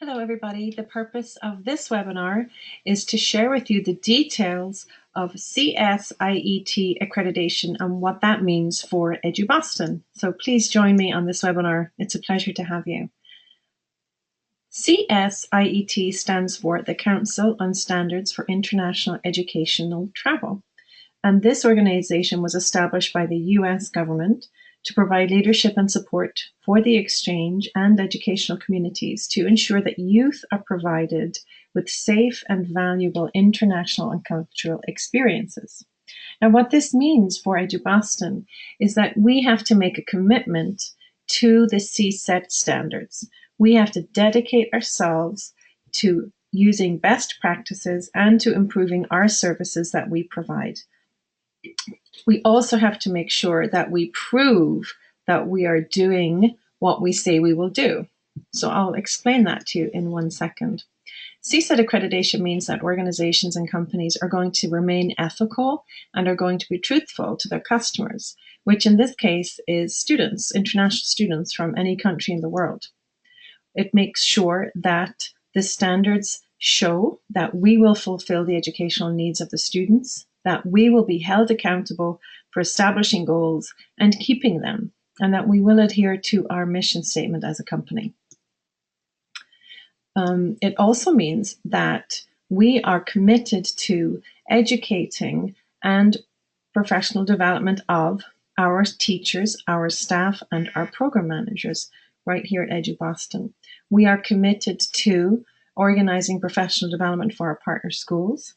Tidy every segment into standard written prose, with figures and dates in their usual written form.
Hello everybody. The purpose of this webinar is to share with you the details of CSIET accreditation and what that means for EduBoston. So please join me on this webinar. It's a pleasure to have you. CSIET stands for the Council on Standards for International Educational Travel. And this organization was established by the US government to provide leadership and support for the exchange and educational communities to ensure that youth are provided with safe and valuable international and cultural experiences. And what this means for EduBoston is that we have to make a commitment to the CSIET standards. We have to dedicate ourselves to using best practices and to improving our services that we provide. We also have to make sure that we prove that we are doing what we say we will do. So I'll explain that to you in 1 second. CSIET accreditation means that organizations and companies are going to remain ethical and are going to be truthful to their customers, which in this case is students, international students from any country in the world. It makes sure that the standards show that we will fulfill the educational needs of the students, that we will be held accountable for establishing goals and keeping them, and that we will adhere to our mission statement as a company. It also means that we are committed to educating and professional development of our teachers, our staff, and our program managers right here at EduBoston. We are committed to organizing professional development for our partner schools.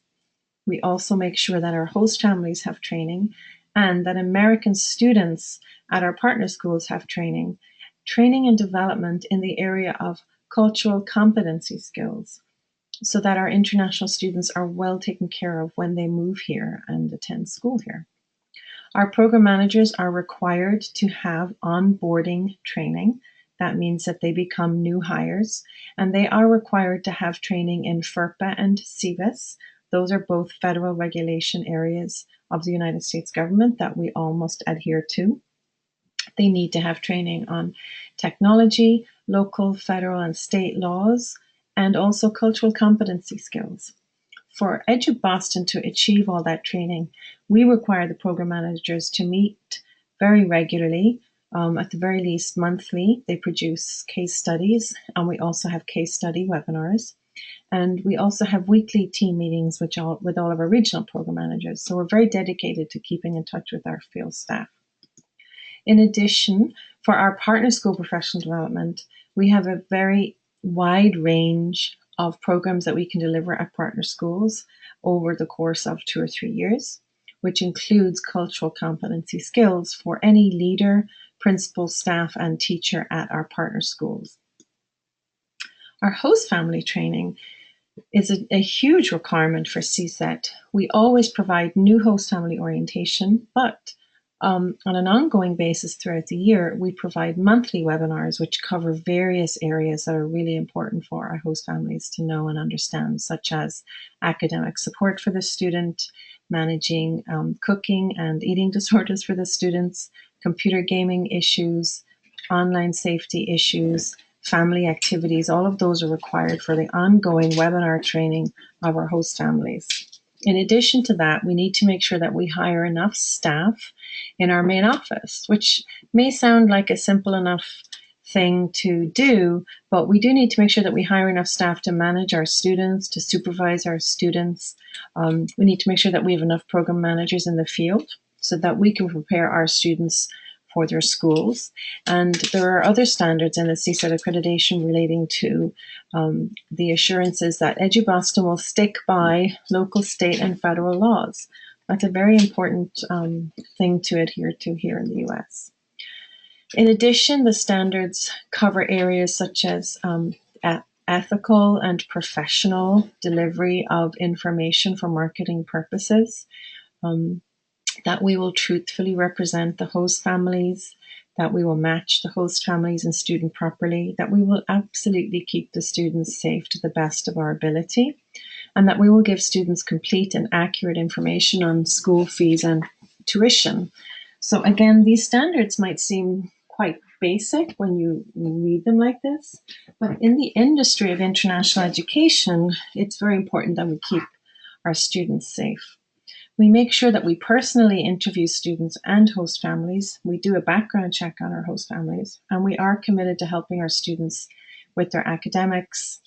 We also make sure that our host families have training and that American students at our partner schools have training and development in the area of cultural competency skills so that our international students are well taken care of when they move here and attend school here. Our program managers are required to have onboarding training. That means that they become new hires, and they are required to have training in FERPA and CVIS. Those are both federal regulation areas of the United States government that we all must adhere to. They need to have training on technology, local, federal, and state laws, and also cultural competency skills. For EduBoston to achieve all that training, we require the program managers to meet very regularly, at the very least monthly. They produce case studies, and we also have case study webinars. And we also have weekly team meetings with all of our regional program managers. So we're very dedicated to keeping in touch with our field staff. In addition, for our partner school professional development, we have a very wide range of programs that we can deliver at partner schools over the course of 2 or 3 years, which includes cultural competency skills for any leader, principal, staff, and teacher at our partner schools. Our host family training is a huge requirement for CSIET. We always provide new host family orientation, but on an ongoing basis throughout the year, we provide monthly webinars which cover various areas that are really important for our host families to know and understand, such as academic support for the student, managing cooking and eating disorders for the students, computer gaming issues, online safety issues, family activities. All of those are required for the ongoing webinar training of our host families. In addition to that, we need to make sure that we hire enough staff in our main office, which may sound like a simple enough thing to do, but we do need to make sure that we hire enough staff to manage our students, to supervise our students. We need to make sure that we have enough program managers in the field so that we can prepare our students for their schools. And there are other standards in the CSIET accreditation relating to the assurances that EduBoston will stick by local, state, and federal laws. That's a very important thing to adhere to here in the US. In addition, the standards cover areas such as ethical and professional delivery of information for marketing purposes, that we will truthfully represent the host families, that we will match the host families and student properly, that we will absolutely keep the students safe to the best of our ability, and that we will give students complete and accurate information on school fees and tuition. So again, these standards might seem quite basic when you read them like this, but in the industry of international education, it's very important that we keep our students safe. We make sure that we personally interview students and host families. We do a background check on our host families, and we are committed to helping our students with their academics,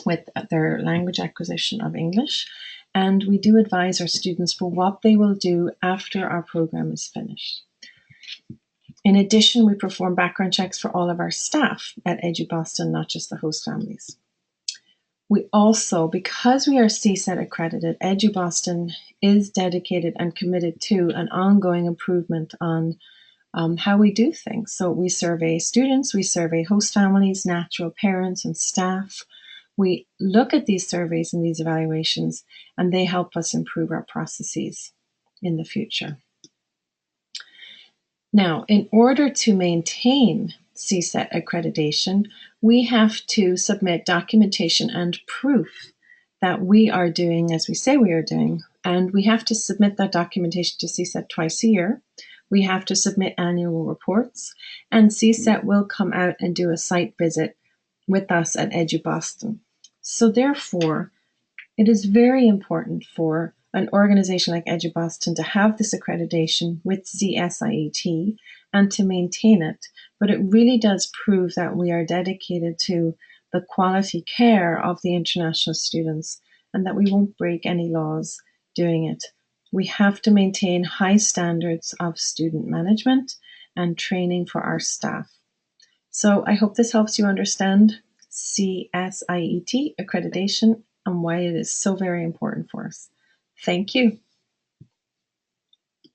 with their language acquisition of English, and we do advise our students for what they will do after our program is finished. In addition, we perform background checks for all of our staff at EduBoston, not just the host families. We also, because we are CSIET accredited, EduBoston is dedicated and committed to an ongoing improvement on how we do things. So we survey students, we survey host families, natural parents, and staff. We look at these surveys and these evaluations, and they help us improve our processes in the future. Now, in order to maintain CSIET accreditation, we have to submit documentation and proof that we are doing as we say we are doing. And we have to submit that documentation to CSIET twice a year. We have to submit annual reports, and CSIET will come out and do a site visit with us at EduBoston. So therefore, it is very important for an organization like EduBoston to have this accreditation with CSIET and to maintain it. But it really does prove that we are dedicated to the quality care of the international students and that we won't break any laws doing it. We have to maintain high standards of student management and training for our staff. So I hope this helps you understand CSIET accreditation and why it is so very important for us. Thank you.